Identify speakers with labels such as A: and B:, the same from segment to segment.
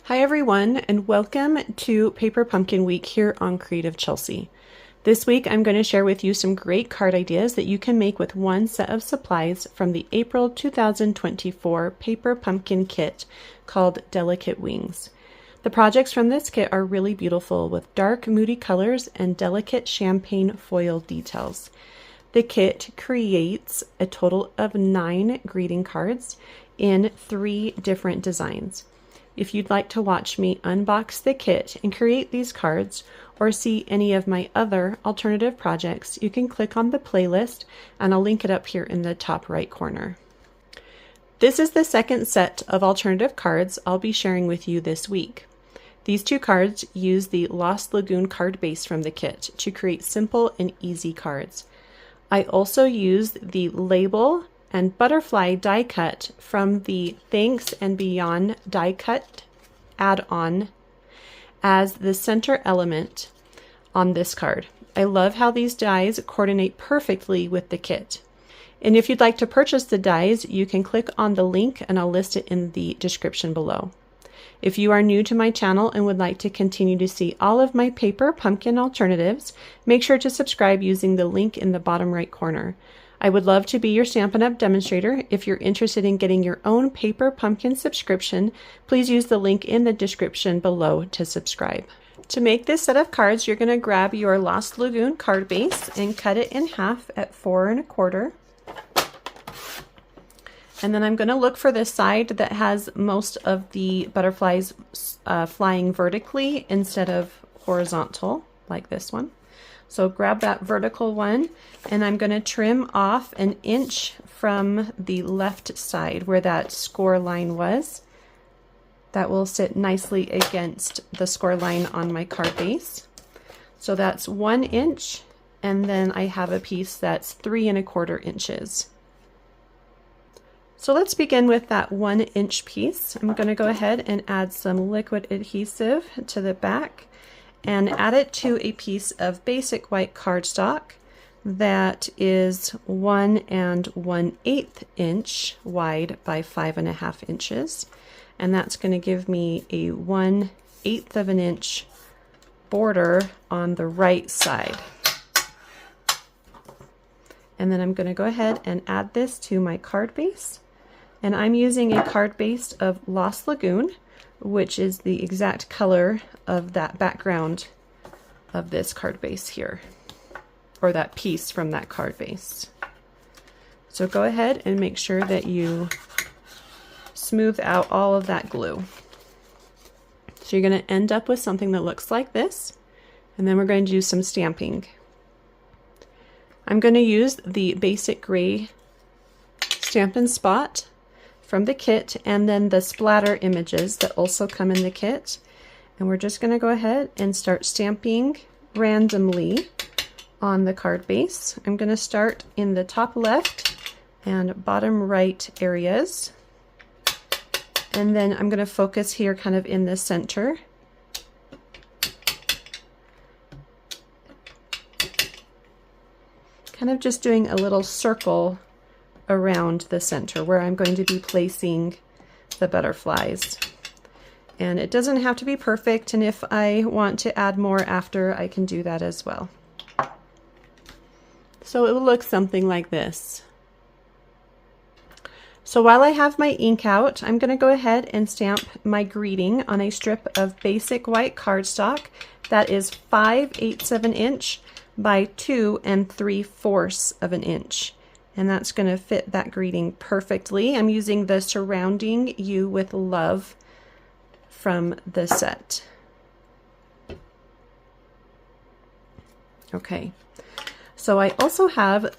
A: Hi everyone, and welcome to Paper Pumpkin Week here on Creative Chelsey. This week I'm going to share with you some great card ideas that you can make with one set of supplies from the April 2024 Paper Pumpkin Kit called Delicate Wings. The projects from this kit are really beautiful with dark, moody colors and delicate champagne foil details. The kit creates a total of 9 greeting cards in 3 different designs. If you'd like to watch me unbox the kit and create these cards or see any of my other alternative projects, you can click on the playlist and I'll link it up here in the top right corner. This is the second set of alternative cards I'll be sharing with you this week. These 2 cards use the Lost Lagoon Cardbase from the kit to create simple and easy cards. I also used the label and butterfly die cut from the Thanks and Beyond die cut add-on as the center element on this card. I love how these dies coordinate perfectly with the kit. And if you'd like to purchase the dies, you can click on the link and I'll list it in the description below. If you are new to my channel and would like to continue to see all of my paper pumpkin alternatives, make sure to subscribe using the link in the bottom right corner. I would love to be your Stampin' Up! Demonstrator. If you're interested in getting your own paper pumpkin subscription, please use the link in the description below to subscribe. To make this set of cards, you're going to grab your Lost Lagoon card base and cut it in half at 4 1/4. And then I'm going to look for the side that has most of the butterflies flying vertically instead of horizontal, like this one. So grab that vertical one, and I'm going to trim off 1 inch from the left side where that score line was. That will sit nicely against the score line on my card base. So that's 1 inch, and then I have a piece that's 3 1/4 inches. So let's begin with that 1 inch piece. I'm going to go ahead and add some liquid adhesive to the back and add it to a piece of basic white cardstock that is 1 1/8 inch wide by 5 1/2 inches. And that's going to give me a 1/8 of an inch border on the right side. And then I'm going to go ahead and add this to my card base. And I'm using a card base of Lost Lagoon, which is the exact color of that background of this card base here, or that piece from that card base. So go ahead and make sure that you smooth out all of that glue. So you're going to end up with something that looks like this, and then we're going to do some stamping. I'm going to use the basic gray Stampin' Spot from the kit, and then the splatter images that also come in the kit. And we're just going to go ahead and start stamping randomly on the card base. I'm going to start in the top left and bottom right areas. And then I'm going to focus here kind of in the center. Kind of just doing a little circle around the center where I'm going to be placing the butterflies. And it doesn't have to be perfect, and if I want to add more after, I can do that as well. So it will look something like this. So while I have my ink out, I'm going to go ahead and stamp my greeting on a strip of basic white cardstock that is 5/8 of an inch by 2 3/4 of an inch. And that's going to fit that greeting perfectly. I'm using the Surrounding You with Love from the set. Okay, so I also have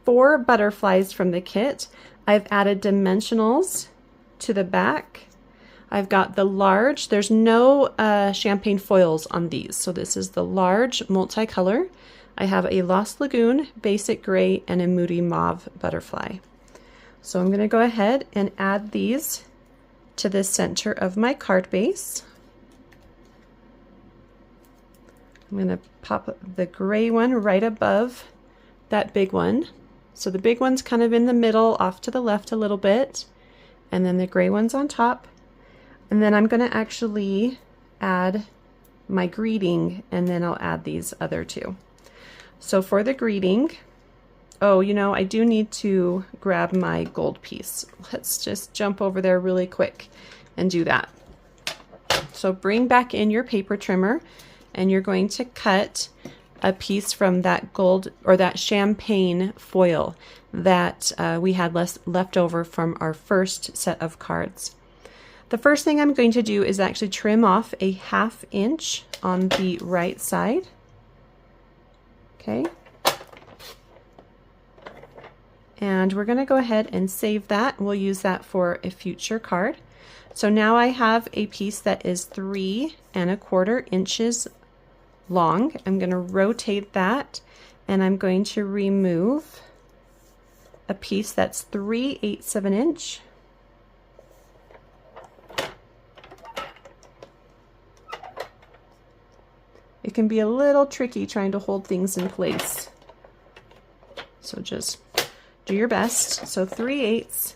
A: 4 butterflies from the kit. I've added dimensionals to the back. I've got the large, there's no champagne foils on these, so this is the large multicolor. I have a Lost Lagoon, basic gray, and a moody mauve butterfly. So I'm going to go ahead and add these to the center of my card base. I'm going to pop the gray one right above that big one. So the big one's kind of in the middle, off to the left a little bit, and then the gray one's on top. And then I'm going to actually add my greeting, and then I'll add these other two. So for the greeting, oh, you know, I do need to grab my gold piece. Let's just jump over there really quick and do that. So bring back in your paper trimmer, and you're going to cut a piece from that gold or that champagne foil that we had left over from our first set of cards. The first thing I'm going to do is actually trim off a 1/2 inch on the right side. Okay. And we're going to go ahead and save that. We'll use that for a future card. So now I have a piece that is 3 1/4 inches long. I'm going to rotate that, and I'm going to remove a piece that's 3/8 of an inch. It can be a little tricky trying to hold things in place. So just do your best. So 3/8,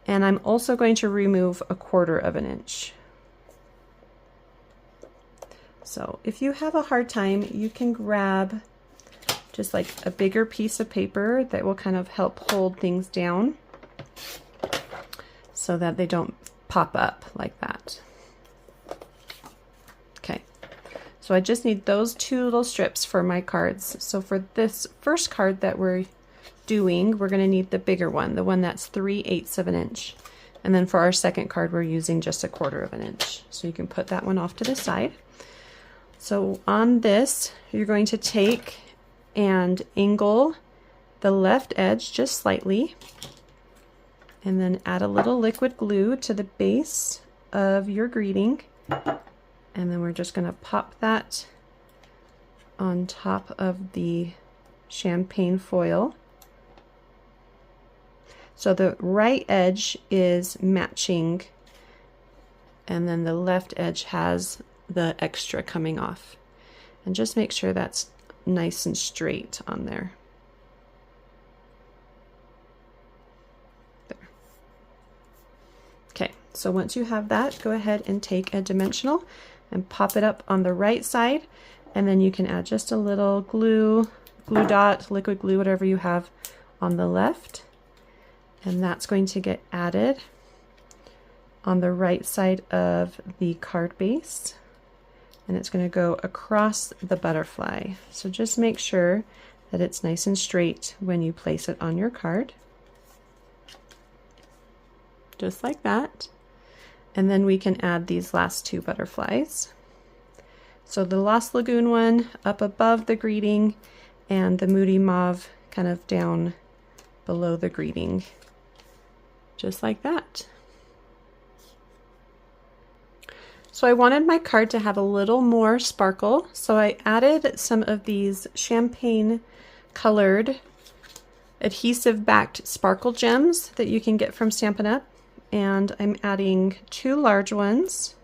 A: and I'm also going to remove 1/4 of an inch. So if you have a hard time, you can grab just like a bigger piece of paper that will kind of help hold things down so that they don't pop up like that. Okay, so I just need those 2 little strips for my cards. So for this first card that we're doing, we're going to need the bigger one, the one that's 3/8 of an inch. And then for our second card, we're using just 1/4 of an inch. So you can put that one off to the side. So on this, you're going to take and angle the left edge just slightly, and then add a little liquid glue to the base of your greeting. And then we're just going to pop that on top of the champagne foil. So the right edge is matching, and then the left edge has the extra coming off. And just make sure that's nice and straight on there. There. Okay, so once you have that, go ahead and take a dimensional and pop it up on the right side, and then you can add just a little glue dot, liquid glue, whatever you have on the left. And that's going to get added on the right side of the card base, and it's going to go across the butterfly. So just make sure that it's nice and straight when you place it on your card. Just like that. And then we can add these last 2 butterflies. So the Lost Lagoon one up above the greeting, and the Moody Mauve kind of down below the greeting. Just like that. So I wanted my card to have a little more sparkle, so I added some of these champagne colored adhesive backed sparkle gems that you can get from Stampin' Up, and I'm adding 2 large ones.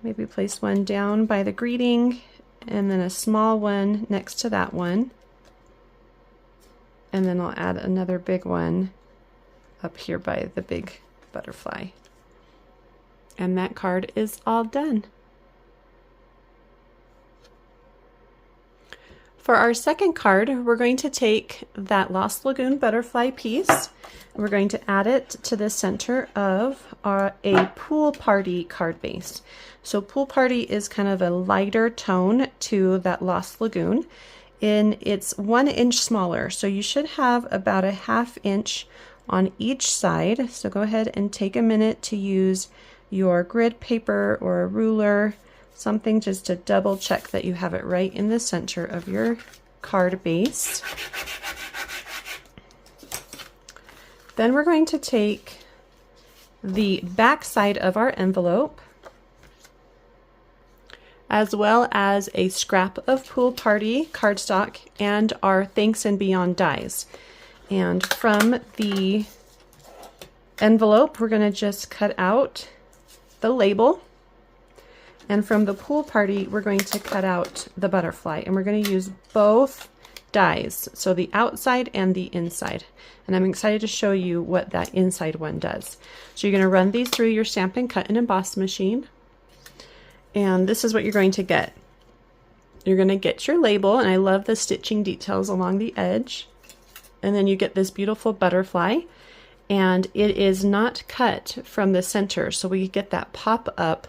A: Maybe place one down by the greeting, and then a small one next to that one, and then I'll add another big one up here by the big butterfly. And that card is all done. For our second card, we're going to take that Lost Lagoon butterfly piece, and we're going to add it to the center of a Pool Party card base. So Pool Party is kind of a lighter tone to that Lost Lagoon, and it's 1 inch smaller. So you should have about a 1/2 inch on each side. So go ahead and take a minute to use your grid paper or a ruler, something just to double check that you have it right in the center of your card base. Then we're going to take the back side of our envelope, as well as a scrap of Pool Party cardstock and our Thanks and Beyond dies. And from the envelope, we're going to just cut out the label. And from the Pool Party, we're going to cut out the butterfly. And we're going to use both dies, so the outside and the inside. And I'm excited to show you what that inside one does. So you're going to run these through your Stampin' Cut and Emboss machine, and this is what you're going to get. You're going to get your label, and I love the stitching details along the edge, and then you get this beautiful butterfly, and it is not cut from the center, so we get that pop up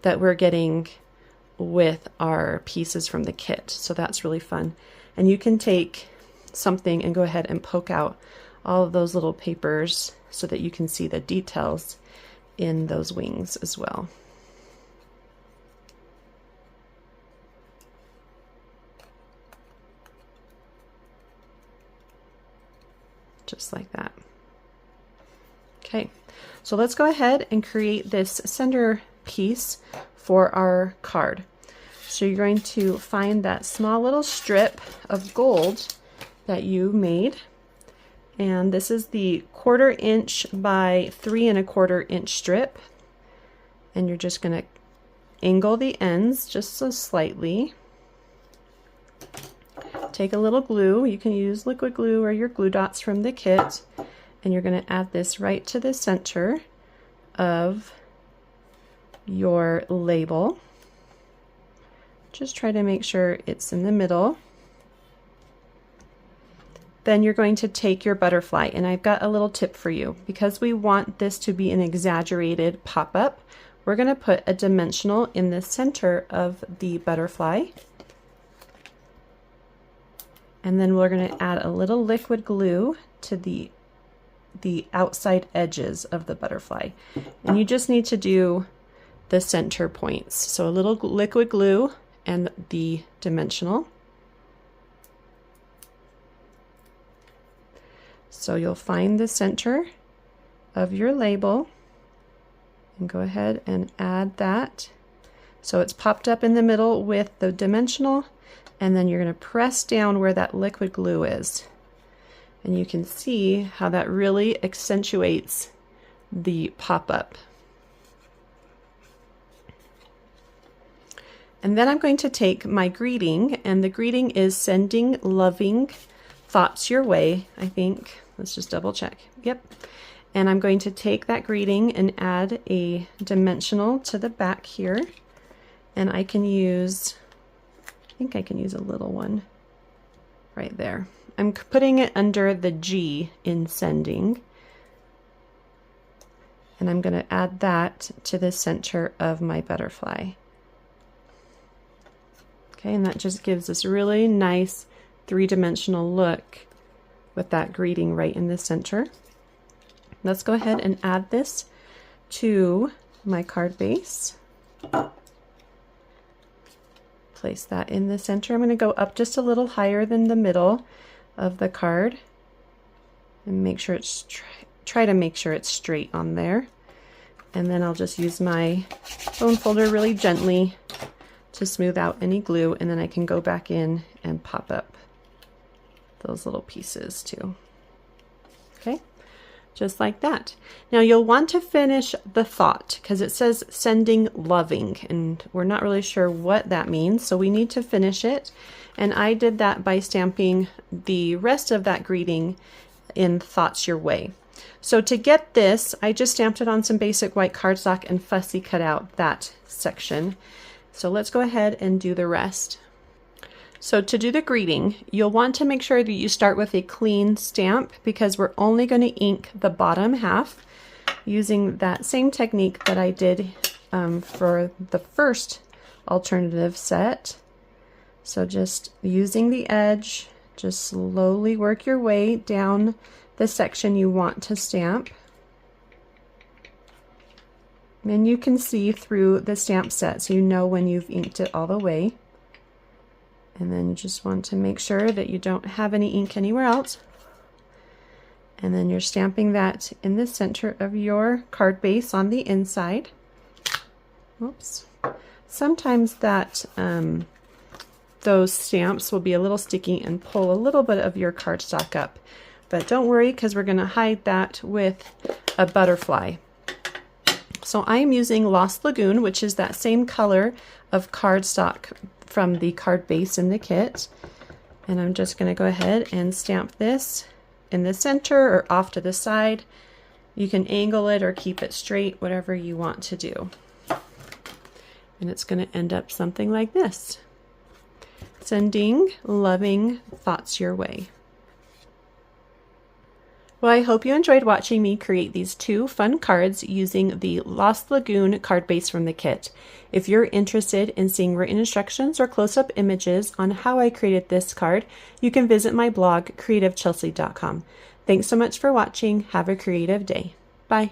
A: that we're getting with our pieces from the kit. So that's really fun. And you can take something and go ahead and poke out all of those little papers so that you can see the details in those wings as well. Just like that. Okay, so let's go ahead and create this center piece for our card. So you're going to find that small little strip of gold that you made, and this is the 1/4 inch by 3 1/4 inch strip, and you're just going to angle the ends just so slightly. Take a little glue, you can use liquid glue or your glue dots from the kit, and you're going to add this right to the center of your label. Just try to make sure it's in the middle. Then you're going to take your butterfly, and I've got a little tip for you. Because we want this to be an exaggerated pop-up, we're going to put a dimensional in the center of the butterfly. And then we're going to add a little liquid glue to the outside edges of the butterfly. And you just need to do the center points. So a little liquid glue and the dimensional. So you'll find the center of your label and go ahead and add that. So it's popped up in the middle with the dimensional, and then you're going to press down where that liquid glue is. And you can see how that really accentuates the pop-up. And then I'm going to take my greeting, and the greeting is sending loving thoughts your way, I think. Let's just double check. Yep. And I'm going to take that greeting and add a dimensional to the back here. And I can use, I think I can use a little one right there. I'm putting it under the G in sending. And I'm going to add that to the center of my butterfly. Okay, and that just gives this really nice three-dimensional look with that greeting right in the center. Let's go ahead and add this to my card base. Place that in the center. I'm going to go up just a little higher than the middle of the card and make sure it's try to make sure it's straight on there. And then I'll just use my bone folder really gently to smooth out any glue, and then I can go back in and pop up those little pieces too. Okay, just like that. Now you'll want to finish the thought because it says sending loving, and we're not really sure what that means, so we need to finish it. And I did that by stamping the rest of that greeting in Thoughts Your Way. So to get this, I just stamped it on some basic white cardstock and fussy cut out that section. So let's go ahead and do the rest. So to do the greeting, you'll want to make sure that you start with a clean stamp because we're only going to ink the bottom half using that same technique that I did for the first alternative set. So just using the edge, just slowly work your way down the section you want to stamp. And you can see through the stamp set so you know when you've inked it all the way. And then you just want to make sure that you don't have any ink anywhere else. And then you're stamping that in the center of your card base on the inside. Oops. Sometimes that those stamps will be a little sticky and pull a little bit of your cardstock up. But don't worry because we're going to hide that with a butterfly. So I'm using Lost Lagoon, which is that same color of cardstock from the card base in the kit. And I'm just going to go ahead and stamp this in the center or off to the side. You can angle it or keep it straight, whatever you want to do. And it's going to end up something like this. Sending loving thoughts your way. Well, I hope you enjoyed watching me create these 2 fun cards using the Lost Lagoon Cardbase from the kit. If you're interested in seeing written instructions or close-up images on how I created this card, you can visit my blog, creativechelsey.com. Thanks so much for watching. Have a creative day. Bye.